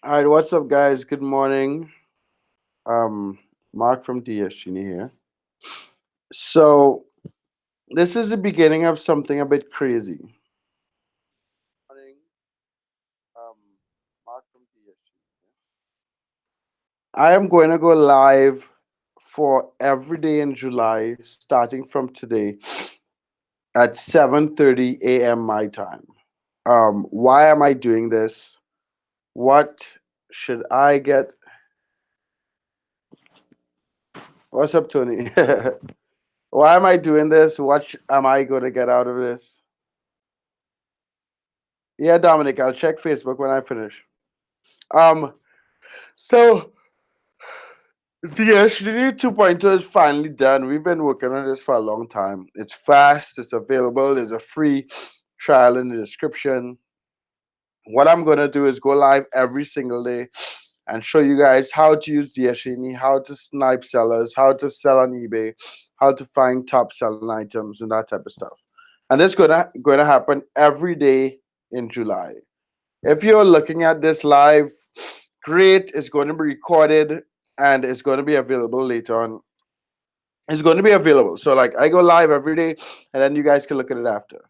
All right, what's up, guys? Good morning. Um, Mark from DsGenie here. So this is the beginning of something a bit crazy. Morning. Um, Mark from DsGenie. I am going to go live for every day in July, starting from today at 7:30 a.m. my time. Why am I doing this? What should I get? What's up, Tony? Why am I doing this? What am I going to get out of this? Yeah, Dominic, I'll check Facebook when I finish. Um, so the Genie 2.0 is finally done. We've been working on this for a long time. It's fast, it's available, there's a free trial in the description. What I'm gonna do is go live every single day and show you guys how to use DsGenie, how to snipe sellers, how to sell on eBay, how to find top selling items and that type of stuff. And this gonna happen every day in July. If you're looking at this live, great. It's going to be recorded and it's going to be available later on. It's going to be available. So, like, I go live every day and then you guys can look at it after.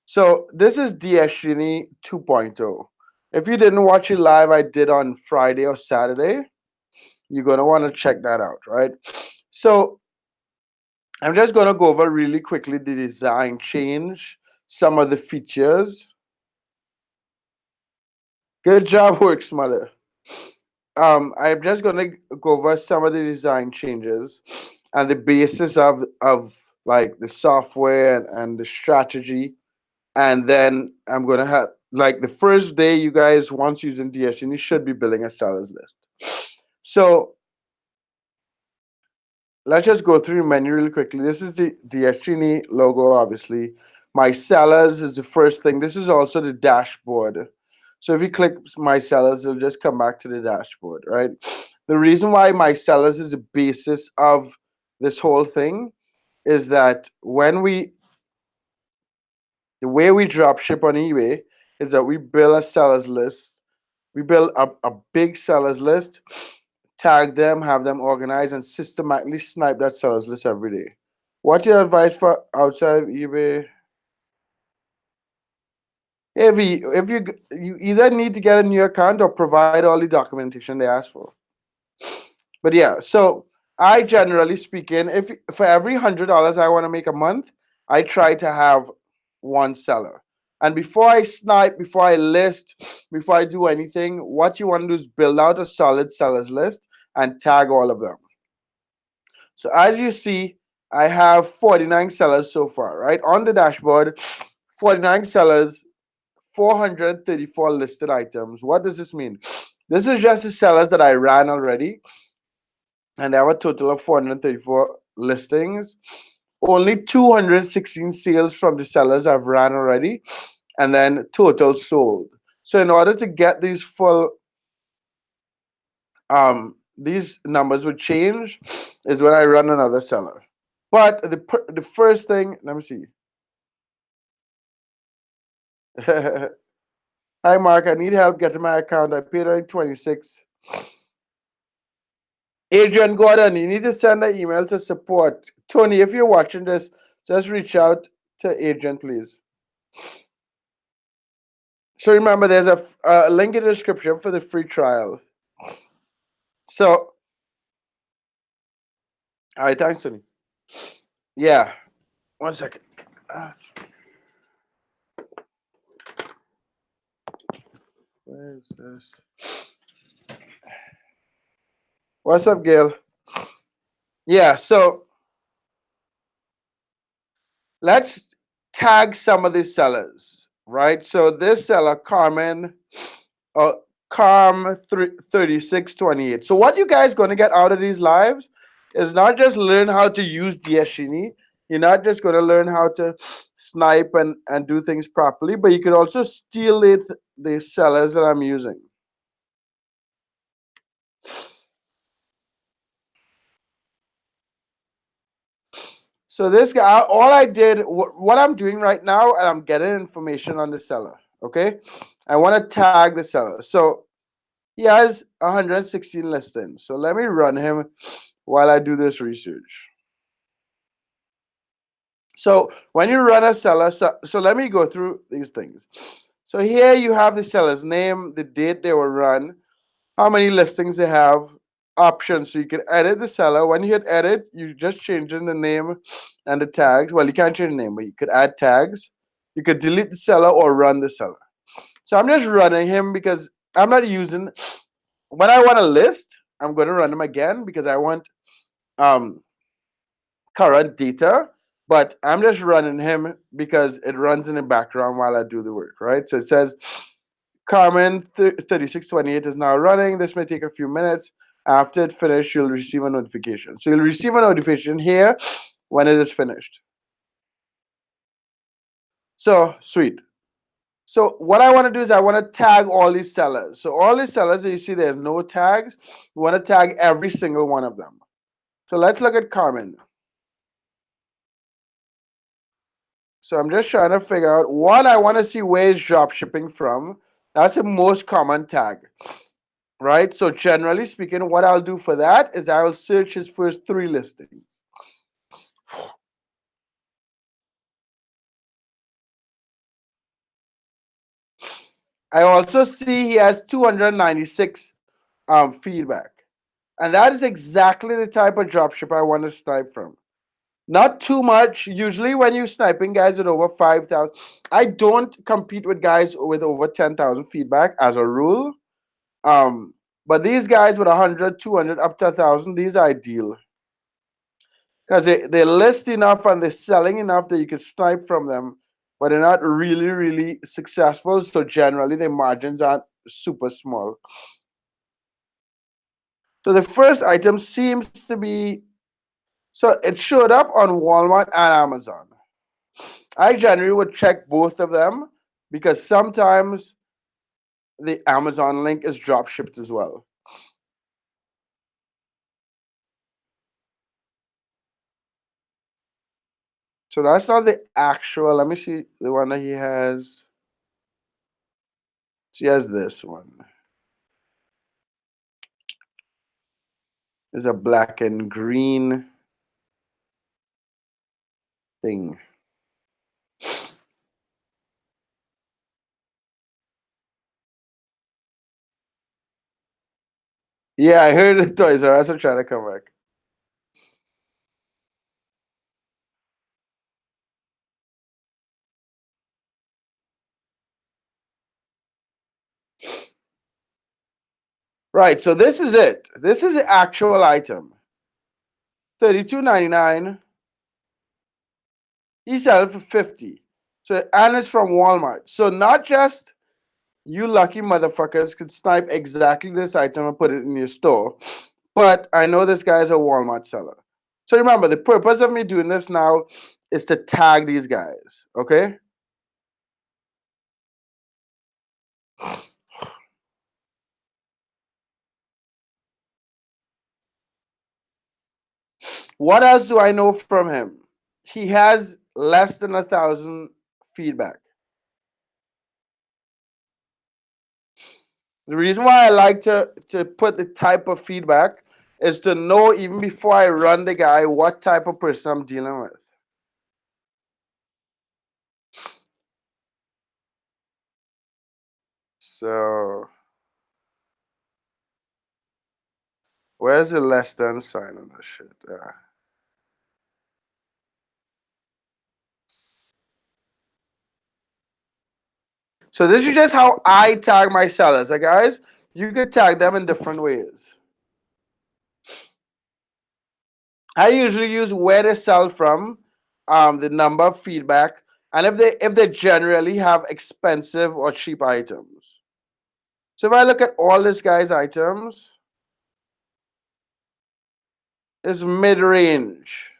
So, this is DsGenie 2.0. If you didn't watch it live, I did on Friday or Saturday. You're going to want to check that out, right? So, I'm just going to go over really quickly the design change, some of the features. Good job, Works Mother. I'm just gonna go over some of the design changes and the basis of like the software and the strategy, and then I'm gonna have like the first day you guys once using DSGenie you should be building a sellers list. So let's just go through the menu really quickly. This is the DsGenie logo, obviously. My sellers is the first thing. This is also the dashboard. So if you click my sellers, it'll just come back to the dashboard, right? The reason why my sellers is the basis of this whole thing is that the way we drop ship on eBay is that we build a sellers list. We build a big sellers list, tag them, have them organized, and systematically snipe that sellers list every day. What's your advice for outside of eBay? If you either need to get a new account or provide all the documentation they ask for. But yeah, so I generally speaking, if for every $100 I want to make a month, I try to have one seller. And before I snipe, before I list, before I do anything, what you want to do is build out a solid sellers list and tag all of them. So as you see, I have 49 sellers so far, right? On the dashboard, 49 sellers, 434 listed items. What does this mean? This is just the sellers that I ran already, and I have a total of 434 listings. Only 216 sales from the sellers I've ran already, and then total sold. So in order to get these full these numbers would change is when I run another seller. But the first thing, let me see. Hi Mark, I need help getting my account. I paid like 26. Adrian Gordon, you need to send an email to support. Tony, if you're watching this, just reach out to Adrian, please. So remember, there's a link in the description for the free trial. So, all right, thanks, Tony. Yeah, 1 second. Uh, where's this? What's up, Gail? Yeah, so let's tag some of these sellers, right? So this seller, Carmen, uh, Carm 3628. So what you guys going to get out of these lives is not just learn how to use DsGenie. You're not just going to learn how to snipe and do things properly, but you can also steal the sellers that I'm using. So this guy, all I did, what I'm doing right now, and I'm getting information on the seller. Okay, I want to tag the seller. So He has 116 listings. So let me run him while I do this research. So when you run a seller, so let me go through these things. So here you have the seller's name, the date they were run, how many listings they have, options. So you can edit the seller. When you hit edit, you just change in the name and the tags. Well, you can't change the name, but you could add tags. You could delete the seller or run the seller. So I'm just running him because I'm not using, when I want a list, I'm going to run him again because I want um current data, but I'm just running him because it runs in the background while I do the work, right? So it says Carmen 3628 is now running. This may take a few minutes. After it finished, you'll receive a notification. So you'll receive a notification here when it is finished. So sweet. So what I want to do is I want to tag all these sellers. So all these sellers that you see there's no tags, we want to tag every single one of them. So let's look at Carmen. So I'm just trying to figure out, one, I want to see where is drop shipping from. That's the most common tag, right? So generally speaking, what I'll do for that is I will search his first 3 listings. I also see he has 296 feedback. And that is exactly the type of dropship I want to snipe from. Not too much. Usually when you're sniping guys with over 5,000, I don't compete with guys with over 10,000 feedback as a rule. But these guys with 100, 200, up to 1,000, these are ideal. Because they list enough and they're selling enough that you can snipe from them, but they're not really, really successful. So generally, their margins aren't super small. So the first item seems to be, so it showed up on Walmart and Amazon. I generally would check both of them because sometimes the Amazon link is drop shipped as well. So that's not the actual. Let me see the one that he has. So he has this one. It's a black and green thing. Yeah, I heard the Toys R Us are trying to come back. Right, so this is it. This is the actual item. $32.99. He sells for 50. So and it's from Walmart. So not just you lucky motherfuckers could snipe exactly this item and put it in your store. But I know this guy is a Walmart seller. So remember, the purpose of me doing this now is to tag these guys. Okay? What else do I know from him? He has less than 1,000 feedback. The reason why I like to put the type of feedback is to know even before I run the guy what type of person I'm dealing with. So where's the less than sign on this shit? So this is just how I tag my sellers. Like guys, you could tag them in different ways. I usually use where they sell from, the number of feedback, and if they generally have expensive or cheap items. So if I look at all this guy's items, it's mid-range.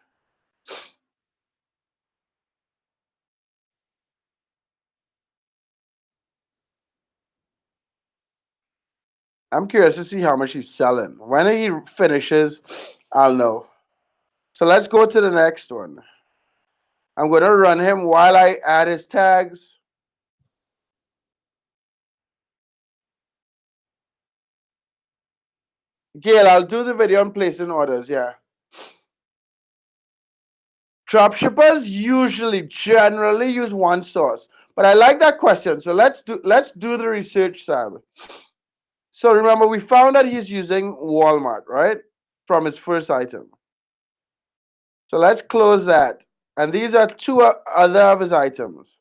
I'm curious to see how much he's selling. When he finishes, I'll know. So let's go to the next one. I'm going to run him while I add his tags. Gail, I'll do the video on placing orders, yeah. Dropshippers generally use one source. But I like that question. So let's do the research, Sam. So remember, we found that he's using Walmart, right? From his first item. So let's close that. And these are two other of his items.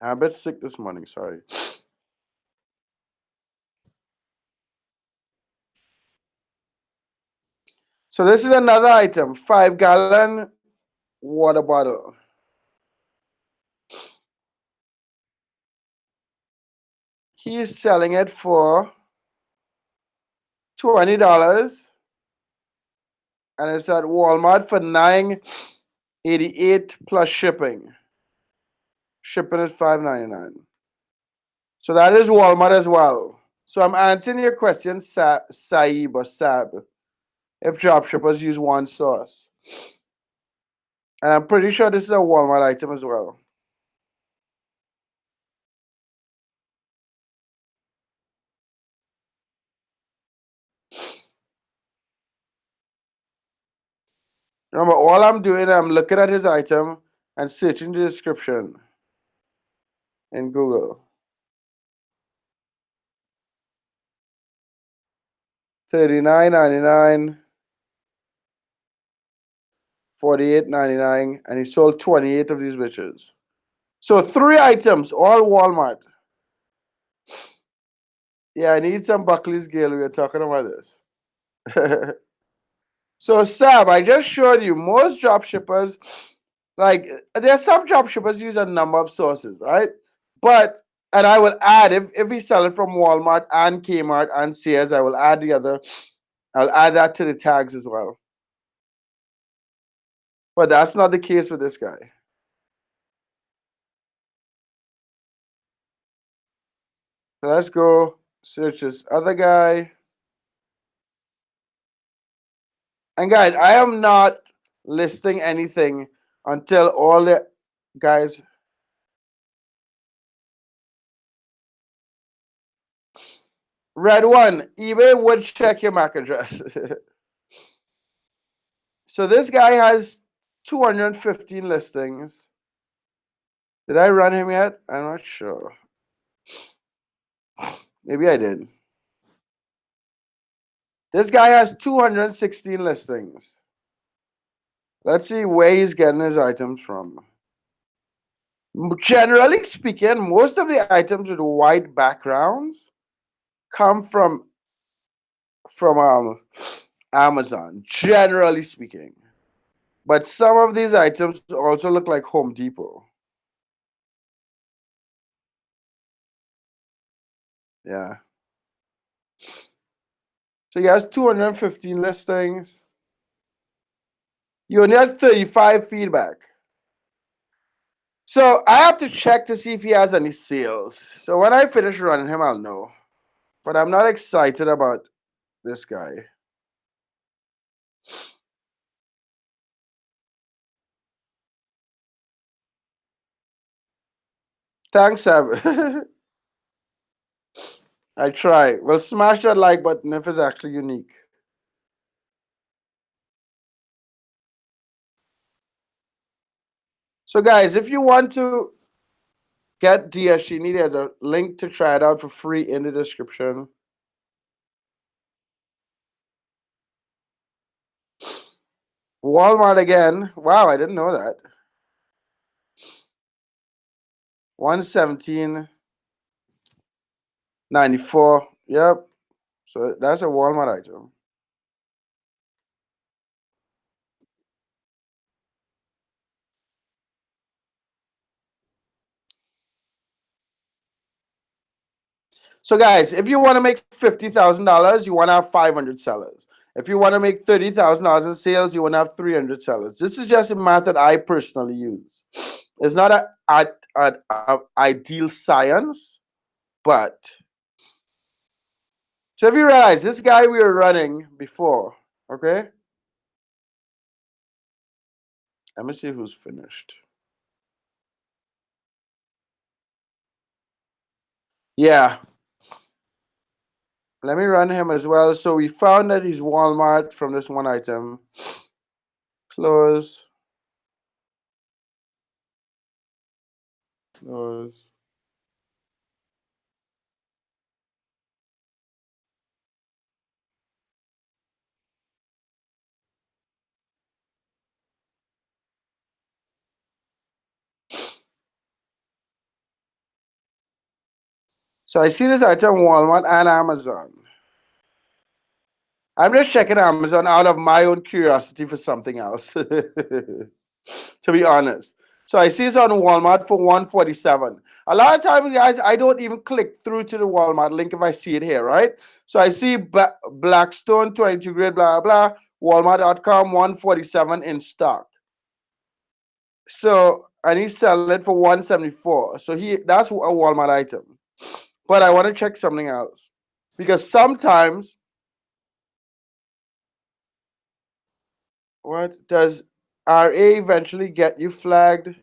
I'm a bit sick this morning, sorry. So this is another item, 5-gallon water bottle. He is selling it for $20. And it's at Walmart for $9.88 plus shipping. Shipping is $5.99. So that is Walmart as well. So I'm answering your question, Saib or Sab, if dropshippers use one source. And I'm pretty sure this is a Walmart item as well. Remember, all I'm doing, I'm looking at his item and searching the description in Google. $39.99, $48.99, and he sold 28 of these bitches. So 3 items, all Walmart. Yeah, I need some Buckley's Gale. We were talking about this. So Sab, I just showed you most drop shippers, like there are some drop shippers use a number of sources, right? But and I will add if we sell it from Walmart and Kmart and Sears, I will add the other. I'll add that to the tags as well. But that's not the case with this guy. So let's go search this other guy. And guys, I am not listing anything until all the guys. Red one, eBay would check your MAC address. So this guy has 215 listings. Did I run him yet? I'm not sure. Maybe I did. This guy has 216 listings. Let's see where he's getting his items from. Generally speaking, most of the items with white backgrounds come from Amazon, generally speaking. But some of these items also look like Home Depot. Yeah. So he has 215 listings. You only have 35 feedback. So I have to check to see if he has any sales. So when I finish running him, I'll know. But I'm not excited about this guy. Thanks, Ab. I try. Well, smash that like button if it's actually unique. So, guys, if you want to get DsGenie, there's a link to try it out for free in the description. Walmart again. Wow, I didn't know that. 117.94. Yep. So that's a Walmart item. So, guys, if you want to make $50,000, you want to have 500 sellers. If you want to make $30,000 in sales, you want to have 300 sellers. This is just a method I personally use. It's not an ideal science, but so if you realize this guy we were running before, okay? Let me see who's finished. Yeah. Let me run him as well. So we found that he's Walmart from this one item. Close. Close. So I see this item Walmart and Amazon. I'm just checking Amazon out of my own curiosity for something else, to be honest. So I see it's on Walmart for 147. A lot of times, guys, I don't even click through to the Walmart link if I see it here, right? So I see Blackstone 22 grade, blah, blah, Walmart.com 147 in stock. So, and he's selling it for 174. So that's a Walmart item. But I want to check something else. Because sometimes, what does RA eventually get you flagged?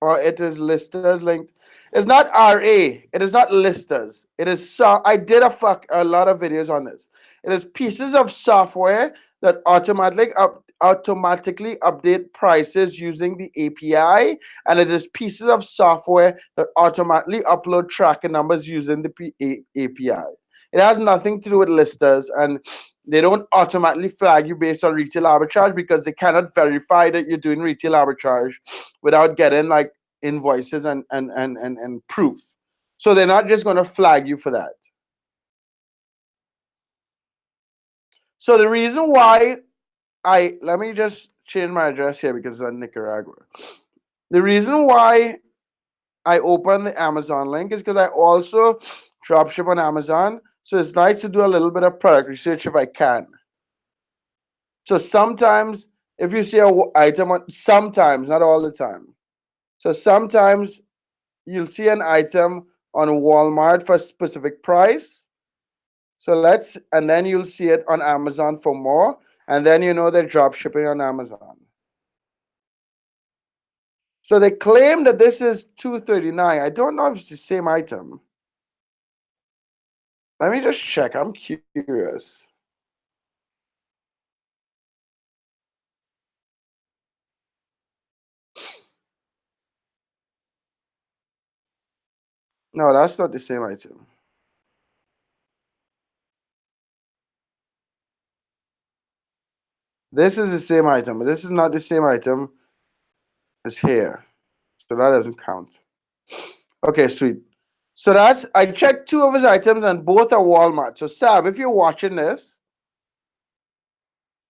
Or it is listers linked. It's not RA. It is not listers. It is I did a lot of videos on this. It is pieces of software that automatically update prices using the API, and it is pieces of software that automatically upload tracking numbers using the API. It has nothing to do with listers, and they don't automatically flag you based on retail arbitrage because they cannot verify that you're doing retail arbitrage without getting like invoices and proof. So they're not just going to flag you for that. So the reason why let me just change my address here because it's in Nicaragua. The reason why I open the Amazon link is because I also dropship on Amazon. So it's nice to do a little bit of product research if I can. So sometimes if you see an item sometimes, not all the time. So sometimes you'll see an item on Walmart for a specific price. So and then you'll see it on Amazon for more. And then you know they're drop shipping on Amazon. So they claim that this is $239. I don't know if it's the same item. Let me just check. I'm curious. No, that's not the same item. This is the same item, but this is not the same item as here. So that doesn't count. Okay, sweet. So I checked two of his items and both are Walmart. So Sab, if you're watching this,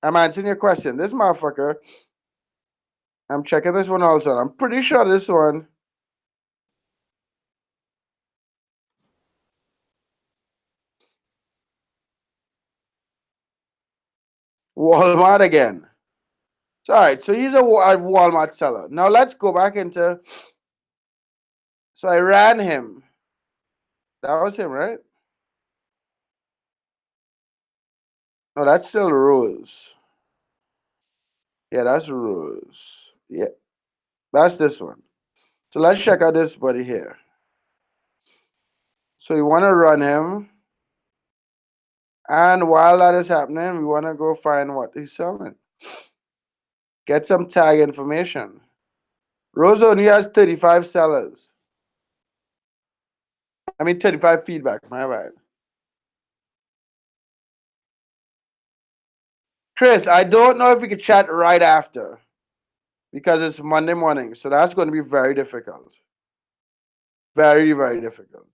I'm answering your question. This motherfucker, I'm checking this one also. I'm pretty sure this one. Walmart again. So, all right, so he's a Walmart seller. Now let's go back into. So I ran him. That was him, right? No, that's still Rose. Yeah, that's Rose. Yeah, that's this one. So let's check out this buddy here. So we want to run him. And while that is happening, we want to go find what he's selling. Get some tag information. Rose only has 35 sellers. I mean, 35 feedback, my bad. Chris, I don't know if we could chat right after because it's Monday morning. So that's going to be very difficult. Very, very difficult.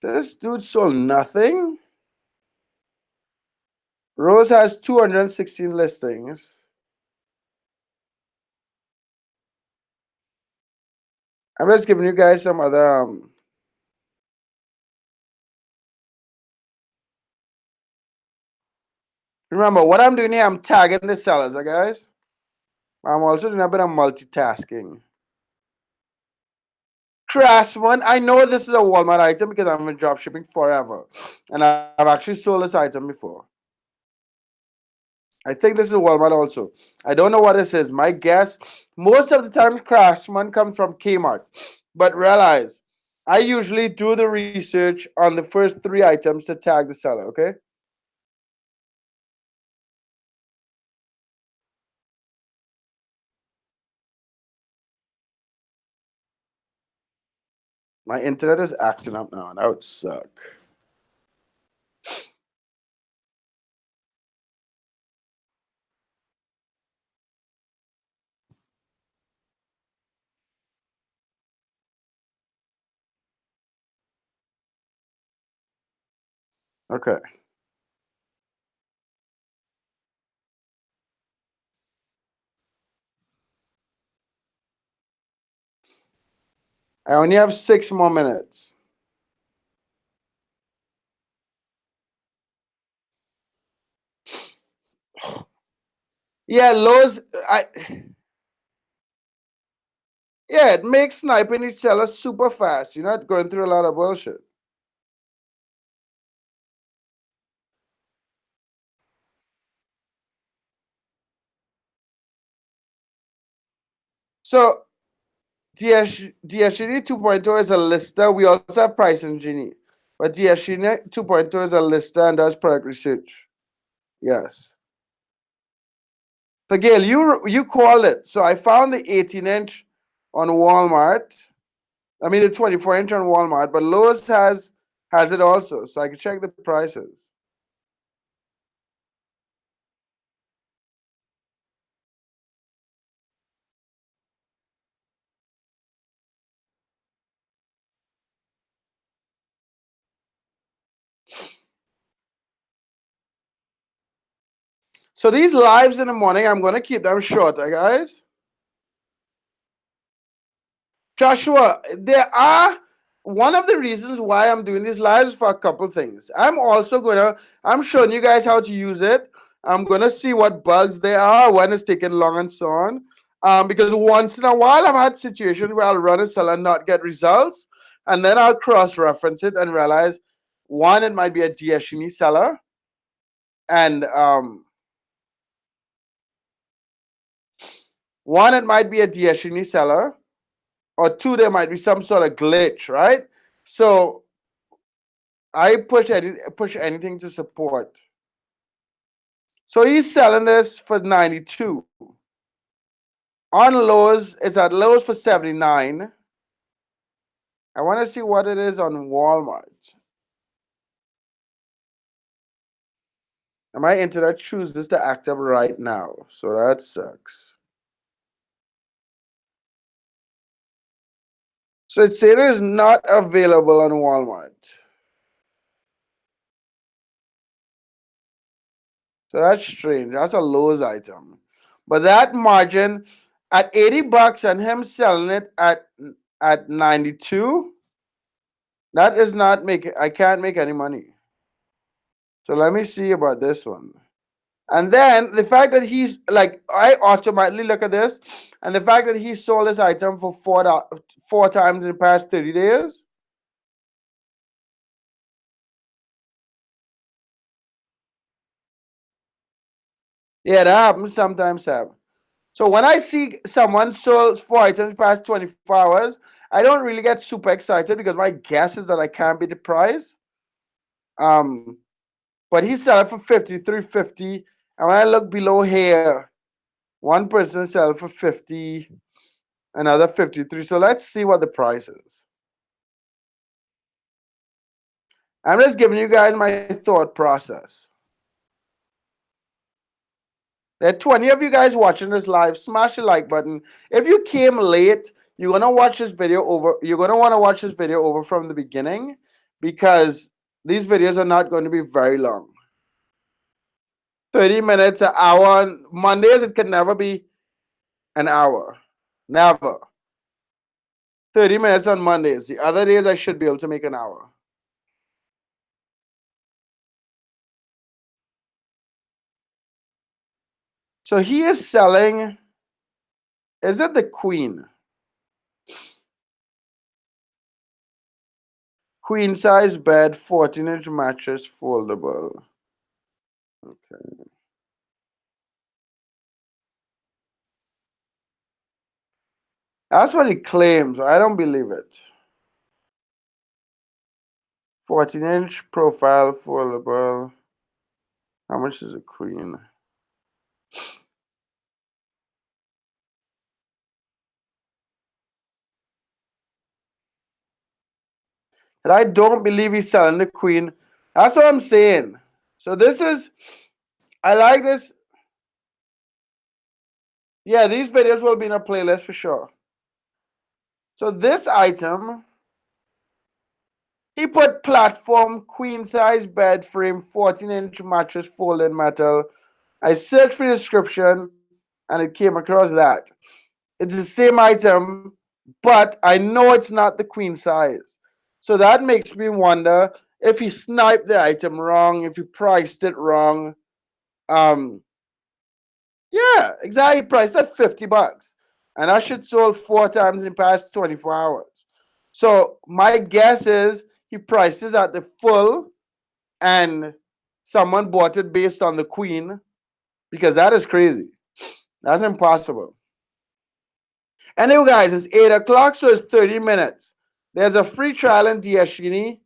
This dude sold nothing. Rose has 216 listings. I'm just giving you guys some other. Remember, what I'm doing here, I'm tagging the sellers, okay, guys? I'm also doing a bit of multitasking. Craftsman, I know this is a Walmart item because I've been drop shipping forever. And I've actually sold this item before. I think this is Walmart also. I don't know what this is. My guess, most of the time, Craftsman comes from Kmart. But realize, I usually do the research on the first three items to tag the seller, okay? My internet is acting up now. That would suck. Okay. I only have 6 more minutes. Yeah, Lowe's. Yeah, it makes sniping each seller super fast. You're not going through a lot of bullshit. So DsGenie 2.0 is a lister. We also have pricing Genie. But DsGenie 2.0 is a lister and does product research. Yes. So Gail, you called it. So I found the 18-inch on Walmart. I mean the 24-inch on Walmart, but Lowe's has it also. So I can check the prices. So these lives in the morning, I'm gonna keep them short, guys. Joshua, there are one of the reasons why I'm doing these lives for a couple things. I'm showing you guys how to use it. I'm gonna see what bugs there are, when it's taking long, and so on. Because once in a while, I've had situations where I'll run a seller and not get results, and then I'll cross-reference it and realize one, it might be a DsGenie seller, and one, it might be a DsGenie seller, or two, there might be some sort of glitch, right? So I push anything to support. So he's selling this for 92. On Lowe's, it's at Lowe's for 79. I want to see what it is on Walmart. And my internet chooses to act up right now, so that sucks. So it says it is not available on Walmart. So that's strange. That's a Lowe's item. But that margin at 80 bucks and him selling it at 92, that is not making, I can't make any money. So let me see about this one. And then the fact that he's like, I automatically look at this, and the fact that he sold this item for four times in the past 30 days. Yeah, that happens sometimes, Sam. So when I see someone sold 4 items past 24 hours, I don't really get super excited because my guess is that I can't beat the price. Um, but he's selling for 53.50, and when I look below here, one person sell for 50, another 53. So let's see what the price is. I'm just giving you guys my thought process. There are 20 of you guys watching this live. Smash the like button. If you came late, you're gonna watch this video over. You're gonna want to watch this video over from the beginning because these videos are not going to be very long. 30 minutes, an hour. Mondays, it can never be an hour. Never. 30 minutes on Mondays. The other days, I should be able to make an hour. So he is selling. Is it the Queen? Queen size bed, 14-inch mattress, foldable. Okay. That's what he claims. I don't believe it. 14-inch profile, foldable. How much is a queen? And I don't believe he's selling the queen. That's what I'm saying. So this is, I like this. Yeah, these videos will be in a playlist for sure. So this item, he put platform, queen size bed frame, 14-inch mattress, folded metal. I searched for the description and it came across that. It's the same item, but I know it's not the queen size. So that makes me wonder if he sniped the item wrong, if he priced it wrong. Um, yeah, exactly. Priced at $50. And that shit sold 4 times in the past 24 hours. So my guess is he prices at the full and someone bought it based on the queen because that is crazy. That's impossible. Anyway, guys, it's 8 o'clock, so it's 30 minutes. There's a free trial in DsGenie.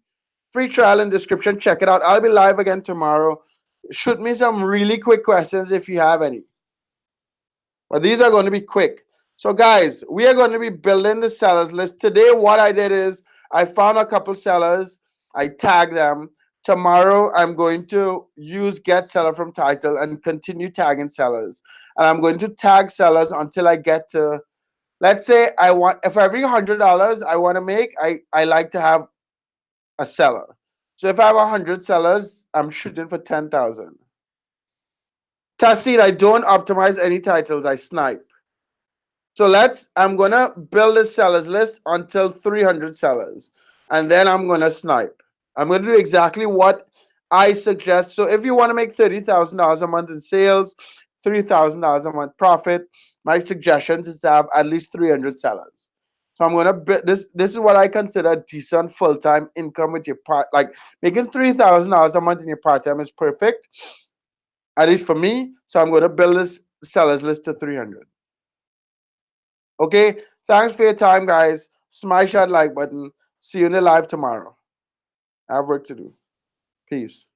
Free trial in description. Check it out. I'll be live again tomorrow. Shoot me some really quick questions if you have any. But these are going to be quick. So, guys, we are going to be building the sellers list. Today, what I did is I found a couple sellers. I tagged them. Tomorrow, I'm going to use get seller from title and continue tagging sellers. And I'm going to tag sellers until I get to, let's say I want, if every $100 I want to make, I like to have a seller. So if I have 100 sellers, I'm shooting for 10,000. Tassid, I don't optimize any titles. I snipe. So I'm going to build a sellers list until 300 sellers. And then I'm going to snipe. I'm going to do exactly what I suggest. So if you want to make $30,000 a month in sales, $3,000 a month profit, my suggestions is to have at least 300 sellers. So I'm going to build this. This is what I consider decent full-time income with your part. Like making $3,000 a month in your part-time is perfect, at least for me. So I'm going to build this sellers list to 300. Okay, thanks for your time, guys. Smash that like button. See you in the live tomorrow. I have work to do. Peace.